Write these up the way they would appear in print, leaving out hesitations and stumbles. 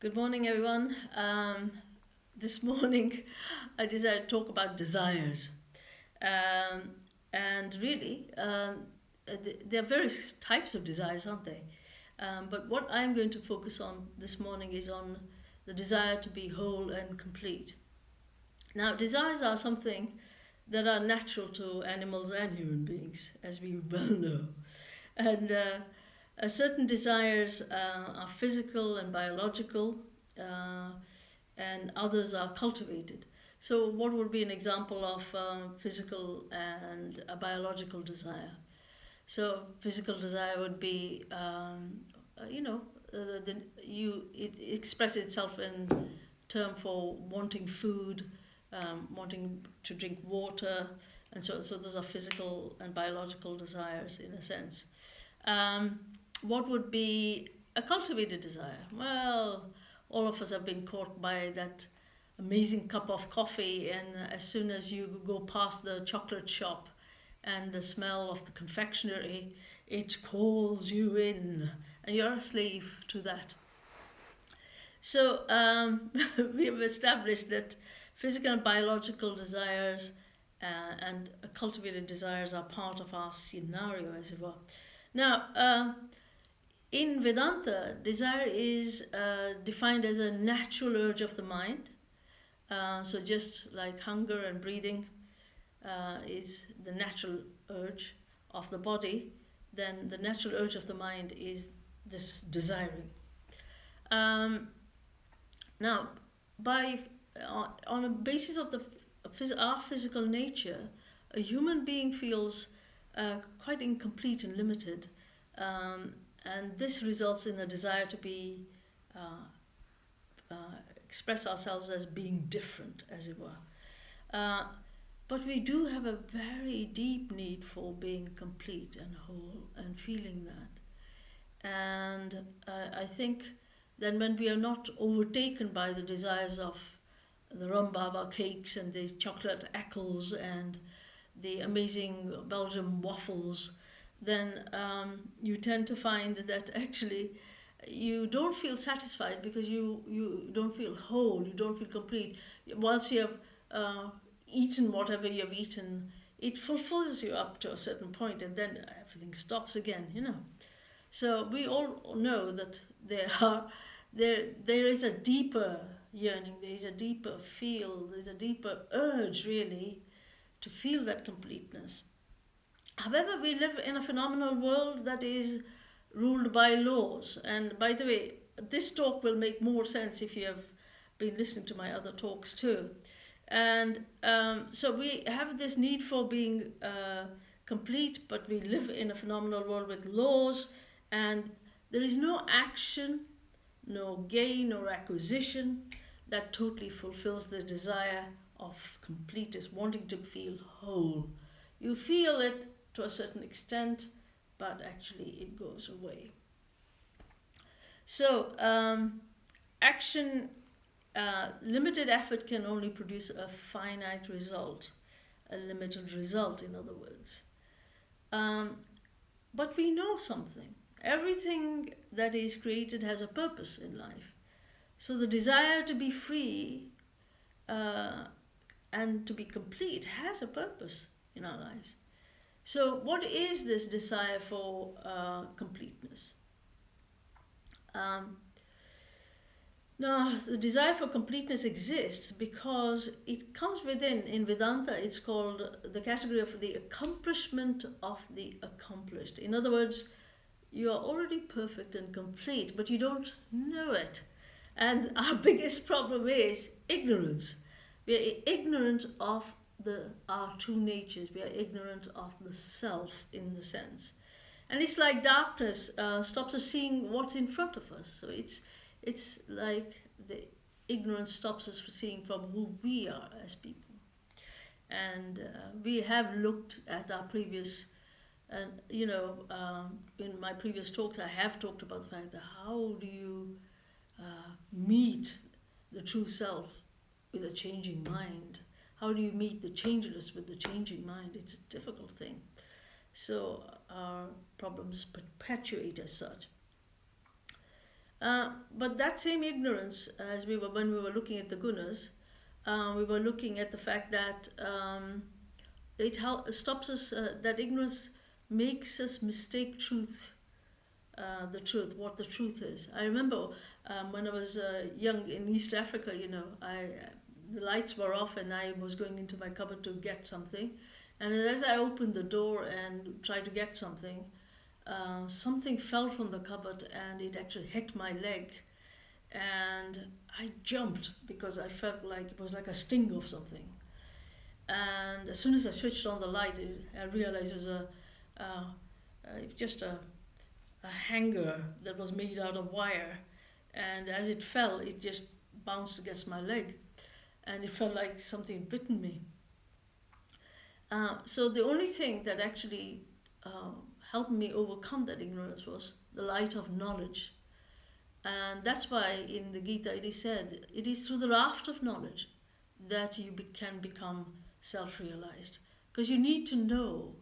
Good morning, everyone. This morning, I decided to talk about desires. Um, and really, there are various types of desires, aren't they? But what I'm going to focus on this morning is on the desire to be whole and complete. Now, desires are something that are natural to animals and human beings, as we well know. And certain desires are physical and biological, uh, and others are cultivated. So, what would be an example of physical and a biological desire? So, physical desire would be, you know, the it expresses itself in term for wanting food, wanting to drink water, and so those are physical and biological desires in a sense. Um, what would be a cultivated desire? Well, all of us have been caught by that amazing cup of coffee, and as soon as you go past the chocolate shop and the smell of the confectionery, it calls you in, and you're a slave to that. So we have established that physical and biological desires and cultivated desires are part of our scenario, as it were. Now, in Vedanta, desire is defined as a natural urge of the mind. So just like hunger and breathing is the natural urge of the body, then the natural urge of the mind is this desiring. Um, Now, by on a basis of our physical nature, a human being feels quite incomplete and limited, and this results in a desire to be uh, express ourselves as being different, as it were. Uh, but we do have a very deep need for being complete and whole and feeling that. And I think then when we are not overtaken by the desires of the rum baba cakes and the chocolate eccles and the amazing Belgian waffles, then you tend to find that actually you don't feel satisfied because you don't feel whole, you don't feel complete. Once you have eaten whatever you have eaten, it fulfills you up to a certain point and then everything stops again. So we all know that there is a deeper yearning, there is a deeper feel, there's a deeper urge really to feel that completeness. However, we live in a phenomenal world that is ruled by laws. And by the way, this talk will make more sense if you have been listening to my other talks too. And so we have this need for being complete, but we live in a phenomenal world with laws, and there is no action, no gain or acquisition that totally fulfills the desire of completeness, wanting to feel whole. You feel it to a certain extent, but actually it goes away. So, action, limited effort can only produce a finite result, a limited result, in other words. Um, but we know something. Everything that is created has a purpose in life. So the desire to be free uh, and to be complete has a purpose in our lives. So, what is this desire for completeness? Um, Now, the desire for completeness exists because it comes within, in Vedanta, it's called the category of the accomplishment of the accomplished. In other words, you are already perfect and complete, but you don't know it. And our biggest problem is ignorance. We are ignorant of our true natures. We are ignorant of the self in the sense. And it's like darkness stops us seeing what's in front of us. So it's like the ignorance stops us from seeing from who we are as people. And we have looked at our previous, and in my previous talks, I have talked about the fact that how do you meet the true self with a changing mind? How do you meet the changeless with the changing mind? It's a difficult thing. So our problems perpetuate as such. But that same ignorance, as we were when we were looking at the gunas, we were looking at the fact that stops us. That ignorance makes us mistake truth, the truth, what the truth is. I remember when I was young in East Africa. The lights were off and I was going into my cupboard to get something, and as I opened the door and tried to get something, something fell from the cupboard and it actually hit my leg, and I jumped because I felt like it was like a sting of something. And as soon as I switched on the light, I realized it was just a hanger that was made out of wire, and as it fell, it just bounced against my leg, and it felt like something had bitten me. So the only thing that actually uh, helped me overcome that ignorance was the light of knowledge. And that's why in the Gita it is said, it is through the raft of knowledge that you can become self realized. Because you need to know.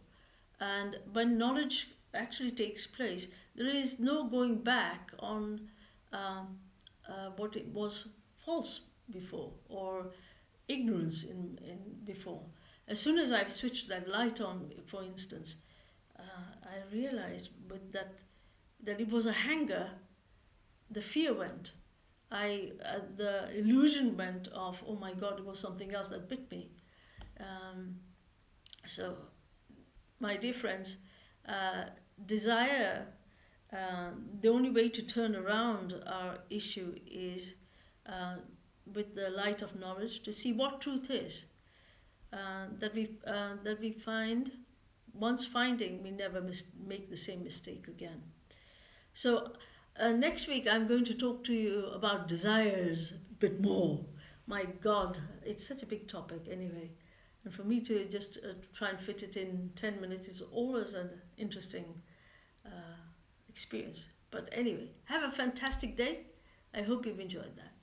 And when knowledge actually takes place, there is no going back on what it was false before or ignorance in before. As soon as I switched that light on, for instance, I realized that it was a hanger. The fear went. The illusion went of, oh my God, it was something else that bit me. Um, so, my dear friends, uh, desire. The only way to turn around our issue is uh, with the light of knowledge to see what truth is. That we find. Once finding, we never make the same mistake again. So next week I'm going to talk to you about desires a bit more. My God, it's such a big topic anyway. And for me to just try and fit it in 10 minutes is always an interesting uh, experience. But anyway, have a fantastic day. I hope you've enjoyed that.